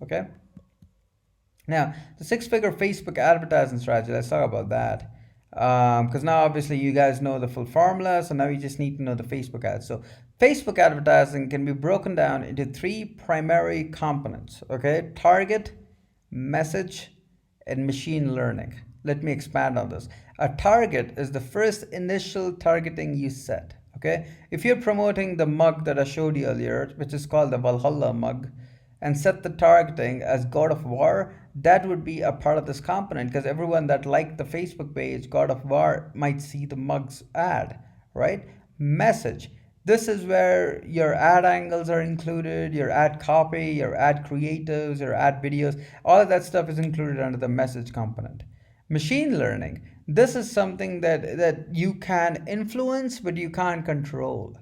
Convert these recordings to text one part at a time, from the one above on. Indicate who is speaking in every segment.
Speaker 1: Okay. Now, the six-figure Facebook advertising strategy, let's talk about that. Because now obviously you guys know the full formula, so now you just need to know the Facebook ads. So Facebook advertising can be broken down into three primary components, okay? Target, message, and machine learning. Let me expand on this. A target is the first initial targeting you set, okay? If you're promoting the mug that I showed you earlier, which is called the Valhalla mug, and set the targeting as God of War, that would be a part of this component because everyone that liked the Facebook page, God of War, might see the mugs ad, right? Message. This is where your ad angles are included, your ad copy, your ad creatives, your ad videos, all of that stuff is included under the message component. Machine learning. This is something that you can influence, but you can't control.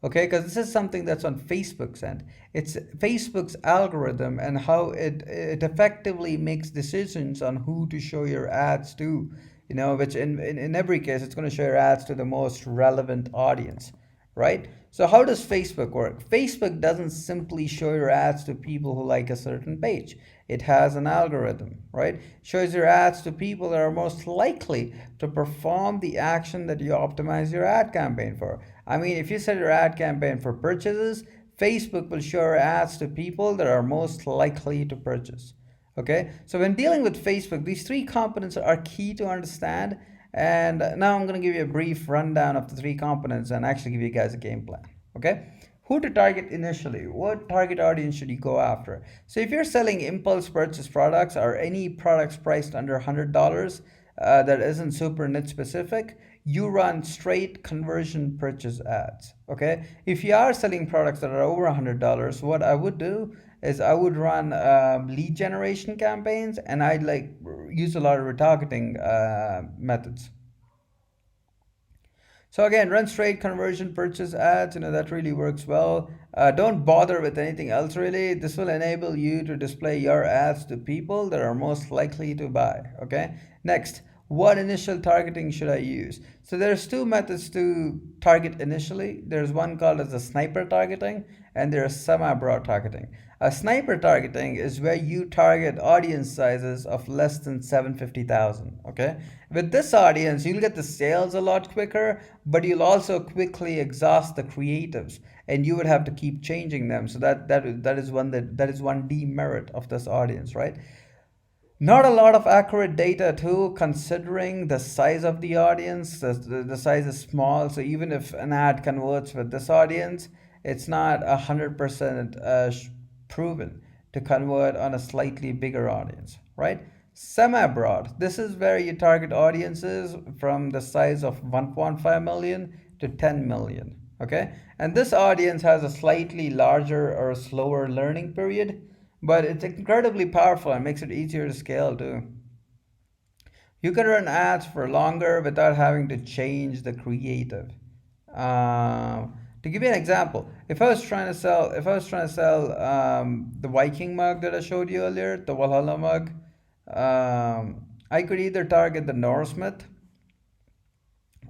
Speaker 1: Okay, because this is something that's on Facebook's end. It's Facebook's algorithm and how it effectively makes decisions on who to show your ads to. Which in every case, it's going to show your ads to the most relevant audience, right? So how does Facebook work? Facebook doesn't simply show your ads to people who like a certain page. It has an algorithm, right? It shows your ads to people that are most likely to perform the action that you optimize your ad campaign for. I mean, if you set your ad campaign for purchases, Facebook will show your ads to people that are most likely to purchase. Okay, so when dealing with Facebook, these three components are key to understand. And now I'm going to give you a brief rundown of the three components and actually give you guys a game plan. Okay, who to target initially? What target audience should you go after? So if you're selling impulse purchase products or any products priced under $100 that isn't super niche specific, you run straight conversion purchase ads. Okay, if you are selling products that are over $100, what I would do is I would run lead generation campaigns, and I'd like use a lot of retargeting methods. So again, run straight conversion purchase ads. That really works well. Don't bother with anything else really. This will enable you to display your ads to people that are most likely to buy. Okay. Next, what initial targeting should I use? So there's two methods to target initially. There's one called as a sniper targeting, and there's semi-broad targeting. A sniper targeting is where you target audience sizes of less than 750,000. Okay, with this audience, you'll get the sales a lot quicker, but you'll also quickly exhaust the creatives, and you would have to keep changing them. So that is one demerit of this audience, right? Not a lot of accurate data too, considering the size of the audience. The size is small, so even if an ad converts with this audience, it's not 100% proven to convert on a slightly bigger audience, right? Semi-broad. This is where you target audiences from the size of 1.5 million to 10 million. Okay, and this audience has a slightly larger or slower learning period, but it's incredibly powerful and makes it easier to scale too. You can run ads for longer without having to change the creative. To give you an example, if I was trying to sell the Viking mug that I showed you earlier, the Valhalla mug, I could either target the Norse myth,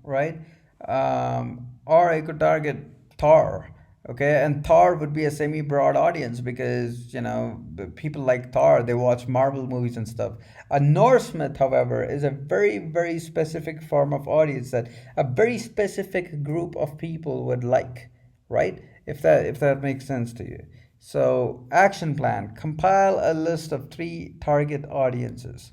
Speaker 1: right? Or I could target Thor. Okay, and Thor would be a semi-broad audience because the people like Thor, they watch Marvel movies and stuff. A Norse myth, however, is a very, very specific form of audience that a very specific group of people would like, right? If that makes sense to you. So, action plan: compile a list of three target audiences,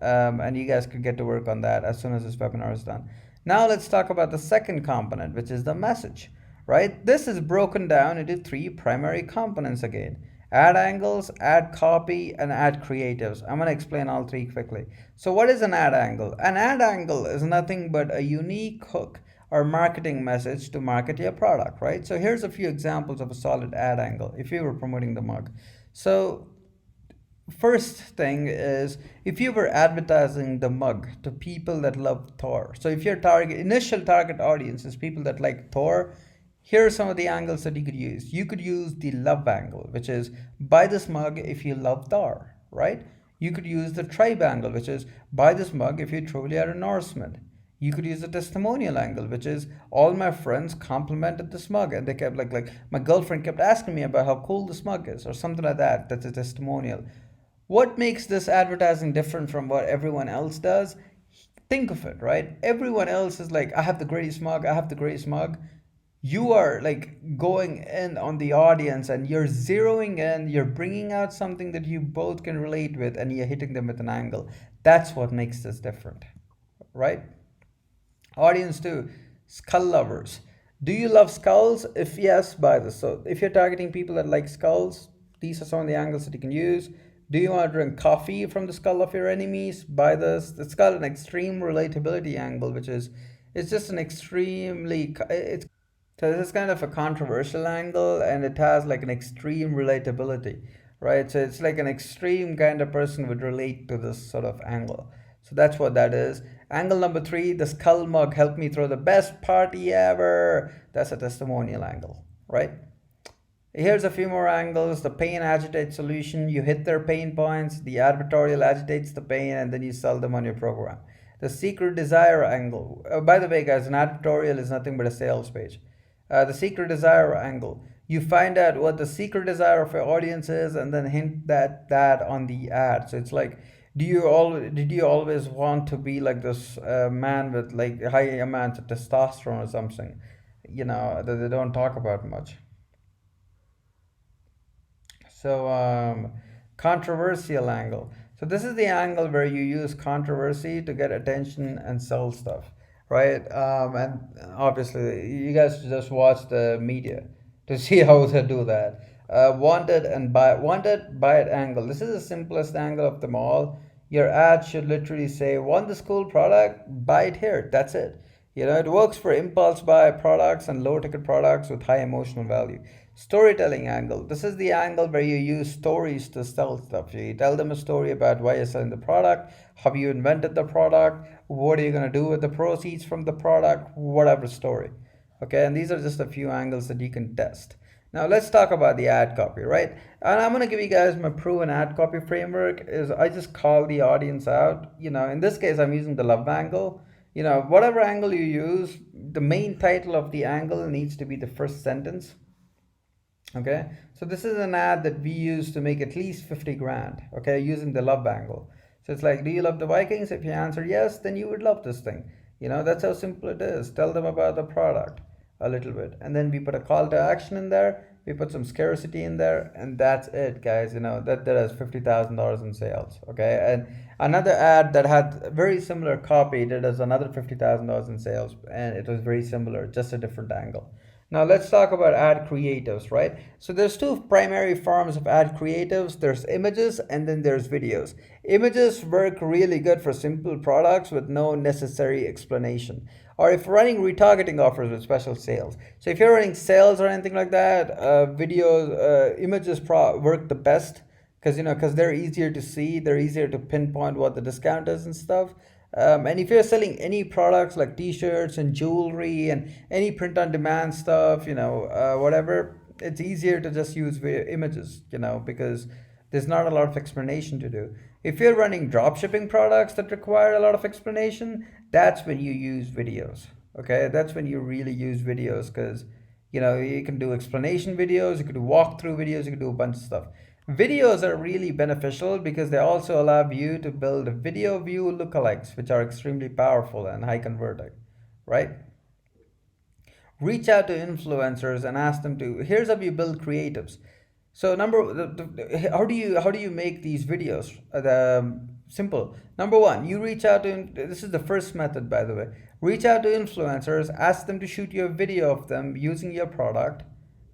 Speaker 1: and you guys could get to work on that as soon as this webinar is done. Now let's talk about the second component, which is the message, right? This is broken down into three primary components again: ad angles, ad copy, and ad creatives. I'm going to explain all three quickly. So what is an ad angle? An ad angle is nothing but a unique hook or marketing message to market your product, right? So here's a few examples of a solid ad angle if you were promoting the mug. So first thing is if you were advertising the mug to people that love Thor. So if your initial target audience is people that like Thor, here are some of the angles that you could use. You could use the love angle, which is buy this mug if you love Thor, right? You could use the tribe angle, which is buy this mug if you truly are a Norseman. You could use a testimonial angle, which is all my friends complimented this mug, and they kept like my girlfriend kept asking me about how cool this mug is, or something like that. That's a testimonial. What makes this advertising different from what everyone else does? Think of it, right? Everyone else is like, I have the greatest mug, I have the greatest mug. You are like going in on the audience and you're zeroing in, you're bringing out something that you both can relate with, and you're hitting them with an angle. That's what makes this different, right? Audience two, skull lovers. Do you love skulls? If yes, buy this. So if you're targeting people that like skulls, these are some of the angles that you can use. Do you want to drink coffee from the skull of your enemies? Buy this. It's got an extreme relatability angle, which is it's just an extremely it's so this is kind of a controversial angle, and it has like an extreme relatability, right? So it's like an extreme kind of person would relate to this sort of angle. So that's what that is. Angle number three, the skull mug helped me throw the best party ever. That's a testimonial angle, right? Here's a few more angles. The pain agitate solution. You hit their pain points. The advertorial agitates the pain, and then you sell them on your program. The secret desire angle. By the way, guys, an advertorial is nothing but a sales page. The secret desire angle. You find out what the secret desire of your audience is, and then hint that on the ad. So it's like, did you always want to be like this man with like high amounts of testosterone or something? That they don't talk about much. So, controversial angle. So this is the angle where you use controversy to get attention and sell stuff, right? And obviously, you guys should just watch the media to see how they do that. Wanted buy it angle. This is the simplest angle of them all. Your ad should literally say, "Want this cool product? Buy it here." That's it. It works for impulse buy products and low ticket products with high emotional value. Storytelling angle. This is the angle where you use stories to sell stuff. You tell them a story about why you're selling the product, how you invented the product, what are you going to do with the proceeds from the product, whatever story. Okay, and these are just a few angles that you can test. Now let's talk about the ad copy, right? And I'm going to give you guys my proven ad copy framework. Is I just call the audience out. In this case, I'm using the love angle. Whatever angle you use, the main title of the angle needs to be the first sentence. Okay, so this is an ad that we use to make at least 50 grand, okay, using the love angle. So it's like, do you love the Vikings? If you answer yes, then you would love this thing. That's how simple it is. Tell them about the product a little bit. And then we put a call to action in there. We put some scarcity in there, and that's it, guys. That has $50,000 in sales. Okay, and another ad that had very similar copy that has another $50,000 in sales, and it was very similar, just a different angle. Now let's talk about ad creatives, right? So there's two primary forms of ad creatives. There's images and then there's videos. Images work really good for simple products with no necessary explanation. Or if running retargeting offers with special sales. So if you're running sales or anything like that, images work the best because they're easier to see, they're easier to pinpoint what the discount is and stuff. And if you're selling any products like t-shirts and jewelry and any print on demand stuff, whatever, it's easier to just use images, because there's not a lot of explanation to do. If you're running drop shipping products that require a lot of explanation, that's when you use videos. Okay, that's when you really use videos because you can do explanation videos, you can do walkthrough videos, you can do a bunch of stuff. Videos are really beneficial because they also allow you to build video view lookalikes, which are extremely powerful and high converting, right? Reach out to influencers and ask them to. Here's how you build creatives. So how do you make these videos? Simple. Number one, you reach out to. This is the first method, by the way. Reach out to influencers, ask them to shoot you a video of them using your product.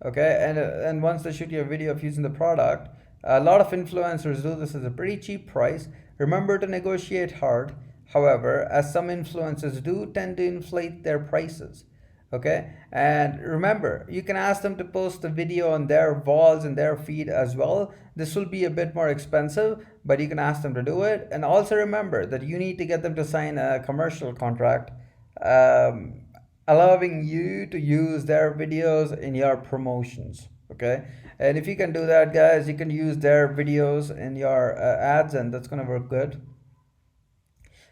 Speaker 1: Okay, and once they shoot you a video of using the product, a lot of influencers do this at a pretty cheap price. Remember to negotiate hard. However, as some influencers do tend to inflate their prices. Okay, and remember, you can ask them to post the video on their walls and their feed as well. This will be a bit more expensive, but you can ask them to do it. And also remember that you need to get them to sign a commercial contract, allowing you to use their videos in your promotions. Okay, and if you can do that, guys, you can use their videos in your ads, and that's gonna work good.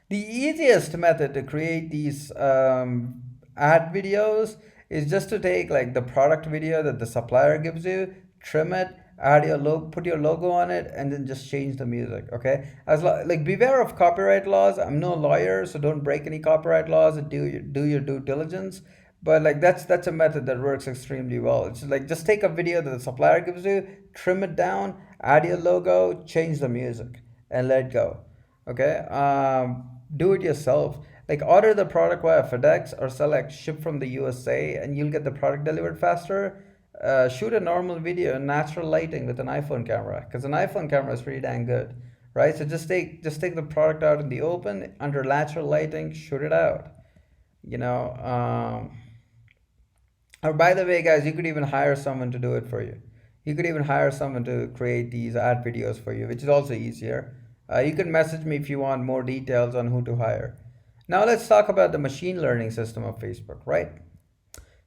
Speaker 1: The easiest method to create these ad videos is just to take like the product video that the supplier gives you, trim it, add your logo, put your logo on it, and then just change the music. Okay, like beware of copyright laws. I'm no lawyer, so don't break any copyright laws and do your due diligence. But like that's a method that works extremely well. It's like just take a video that the supplier gives you, trim it down, add your logo, change the music, and let it go. Okay, do it yourself. Like order the product via FedEx or select ship from the USA, and you'll get the product delivered faster. Shoot a normal video in natural lighting with an iPhone camera, because an iPhone camera is pretty dang good, right? So just take the product out in the open under natural lighting, shoot it out. You know, or by the way, guys, you could even hire someone to do it for you. You could even hire someone to create these ad videos for you, which is also easier. You can message me if you want more details on who to hire. Now let's talk about the machine learning system of Facebook, right?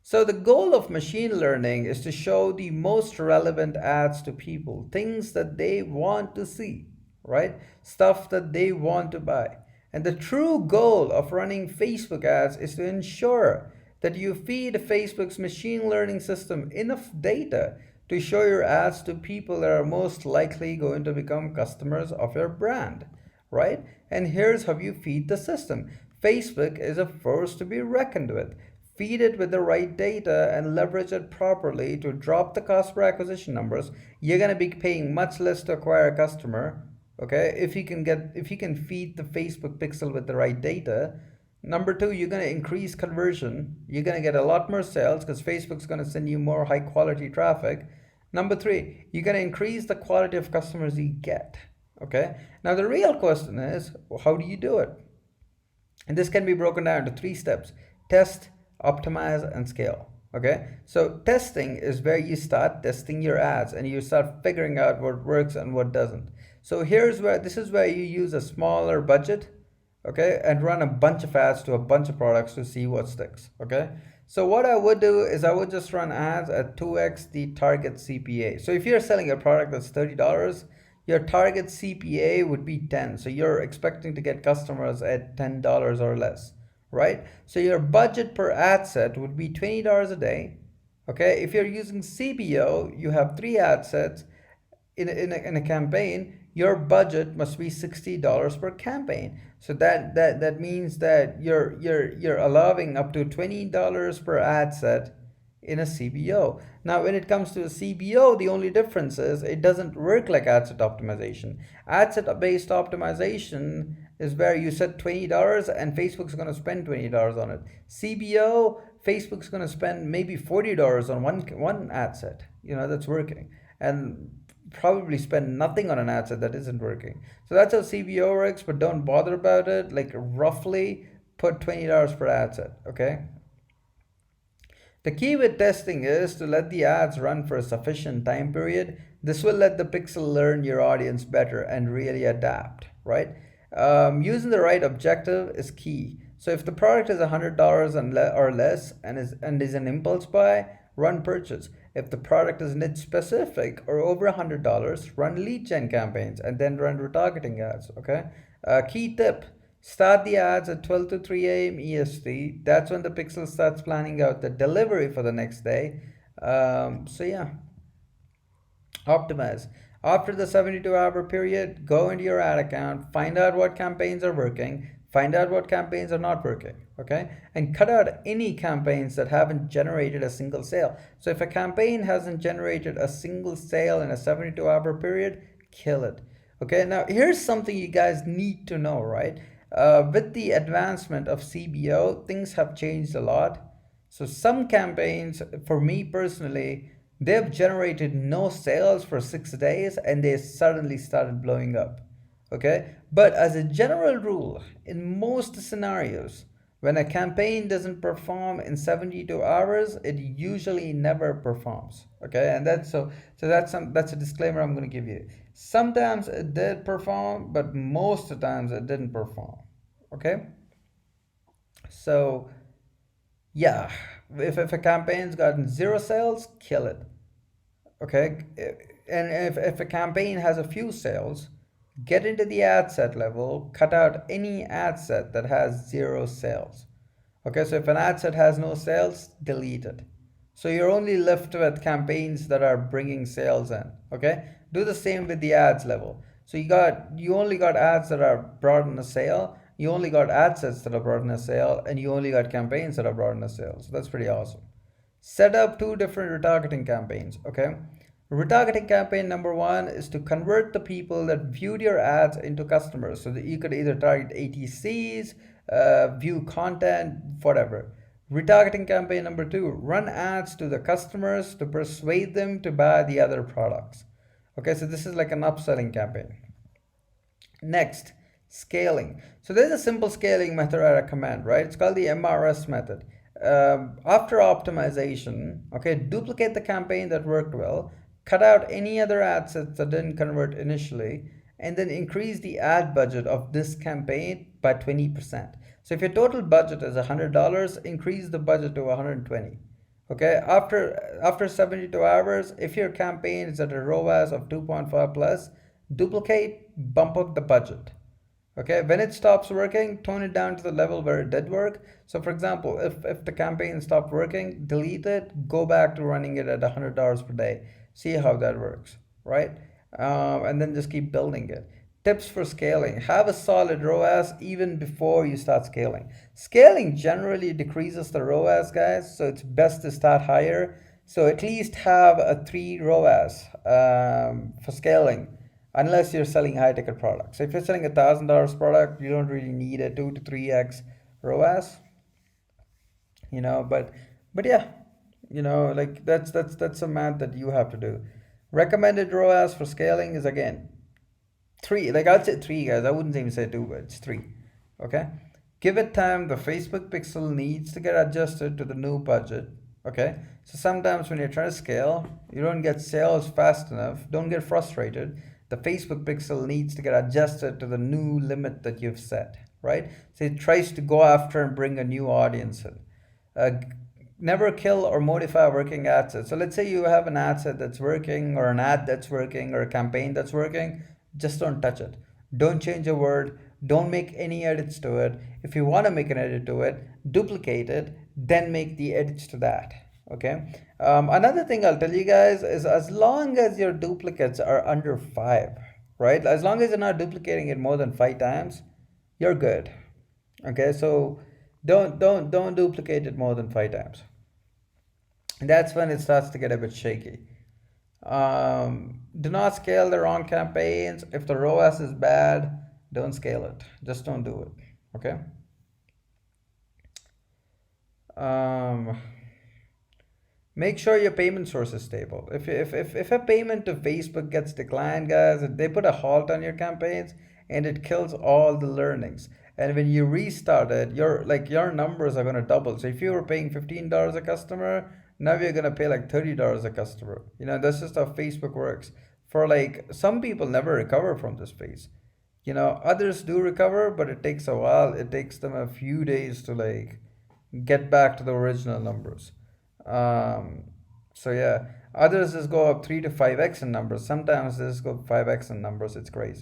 Speaker 1: So the goal of machine learning is to show the most relevant ads to people, things that they want to see, right? Stuff that they want to buy. And the true goal of running Facebook ads is to ensure that you feed Facebook's machine learning system enough data to show your ads to people that are most likely going to become customers of your brand, right? And here's how you feed the system. Facebook is a force to be reckoned with. Feed it with the right data and leverage it properly to drop the cost per acquisition numbers. You're going to be paying much less to acquire a customer, okay, if you can feed the Facebook pixel with the right data. Number two, you're going to increase conversion. You're going to get a lot more sales because Facebook's going to send you more high quality traffic. Number three, you're going to increase the quality of customers you get. Okay. Now the real question is, how do you do it? And this can be broken down to three steps: test, optimize, and scale. Okay. So testing is where you start testing your ads and you start figuring out what works and what doesn't. So this is where you use a smaller budget, okay, and run a bunch of ads to a bunch of products to see what sticks. Okay, so what I would do is I would just run ads at 2x the target CPA. So if you're selling a product that's $30, your target CPA would be 10, so you're expecting to get customers at $10 or less, right? So your budget per ad set would be $20 a day. Okay, if you're using CBO, you have 3 ad sets in a campaign. Your budget must be $60 per campaign. So that means that you're allowing up to $20 per ad set in a CBO. Now, when it comes to a CBO, the only difference is it doesn't work like ad set optimization. Ad set based optimization is where you set $20 and Facebook's going to spend $20 on it. CBO, Facebook's going to spend maybe $40 on one ad set, that's working, and probably spend nothing on an ad set that isn't working. So that's how CBO works, but don't bother about it. Like roughly put $20 per ad set, okay? The key with testing is to let the ads run for a sufficient time period. This will let the pixel learn your audience better and really adapt, right? Using the right objective is key. So if the product is $100 or less and is an impulse buy, run purchase. If the product is niche specific or over $100, run lead gen campaigns and then run retargeting ads. Okay. Key tip: start the ads at 12 to 3 a.m. EST. That's when the pixel starts planning out the delivery for the next day. So yeah, optimize. After the 72-hour period, go into your ad account, find out what campaigns are working, find out what campaigns are not working, okay? And cut out any campaigns that haven't generated a single sale. So if a campaign hasn't generated a single sale in a 72-hour period, kill it. Okay, now here's something you guys need to know, right? With the advancement of CBO, things have changed a lot. So some campaigns, for me personally, they've generated no sales for 6 days and they suddenly started blowing up. Okay, but as a general rule, in most scenarios, when a campaign doesn't perform in 72 hours, it usually never performs. Okay, and that's that's a disclaimer I'm going to give you. Sometimes it did perform, but most of the times it didn't perform. Okay, so yeah, if a campaign's gotten 0 sales, kill it. Okay, and if a campaign has a few sales, get into the ad set level, cut out any ad set that has zero sales. Okay, so if an ad set has no sales, delete it. So you're only left with campaigns that are bringing sales in. Okay, do the same with the ads level. So you only got ads that are brought in a sale. You only got ad sets that are brought in a sale, and you only got campaigns that are brought in a sale. So that's pretty awesome. Set up two different retargeting campaigns. Okay, retargeting campaign number one is to convert the people that viewed your ads into customers, so that you could either target ATCs, view content, whatever. Retargeting campaign number two, run ads to the customers to persuade them to buy the other products. Okay, so this is like an upselling campaign. Next, scaling. So there's a simple scaling method I recommend, right? It's called the MRS method. After optimization, okay, duplicate the campaign that worked well, cut out any other ad sets that didn't convert initially, and then increase the ad budget of this campaign by 20%. So if your total budget is $100, increase the budget to 120. Okay, after 72 hours, if your campaign is at a ROAS of 2.5 plus, duplicate, bump up the budget. Okay, when it stops working, tone it down to the level where it did work. So for example, if the campaign stopped working, delete it, go back to running it at $100 per day. See how that works, right? And then just keep building it. Tips for scaling. Have a solid ROAS even before you start scaling. Scaling generally decreases the ROAS, guys, so it's best to start higher. So at least have a 3 ROAS for scaling, unless you're selling high ticket products. So if you're selling $1,000 product, you don't really need a 2 to 3x ROAS, but yeah, like that's a math that you have to do. Recommended ROAS for scaling is again 3. Like I'd say 3, guys. I wouldn't even say 2, but it's 3. Okay. Give it time. The Facebook pixel needs to get adjusted to the new budget. Okay. So sometimes when you're trying to scale, you don't get sales fast enough. Don't get frustrated. The Facebook pixel needs to get adjusted to the new limit that you've set, right? So it tries to go after and bring a new audience in. Never kill or modify working ad set. So let's say you have an ad set that's working, or an ad that's working, or a campaign that's working. Just don't touch it. Don't change a word. Don't make any edits to it. If you want to make an edit to it, duplicate it, then make the edits to that. Okay. Another thing I'll tell you guys is, as long as your duplicates are under 5, right? As long as you're not duplicating it more than 5 times, you're good. Okay. So don't duplicate it more than 5 times. And that's when it starts to get a bit shaky. Do not scale the wrong campaigns. If the ROAS is bad, don't scale it. Just don't do it. Okay. Make sure your payment source is stable. If a payment to Facebook gets declined, guys, they put a halt on your campaigns, and it kills all the learnings. And when you restart it, your numbers are gonna double. So if you were paying $15 a customer, now you're gonna pay like $30 a customer. That's just how Facebook works. For like, some people never recover from this phase. Others do recover, but it takes a while. It takes them a few days to like get back to the original numbers. So yeah, others just go up 3 to 5x in numbers. Sometimes they just go 5x in numbers. It's crazy.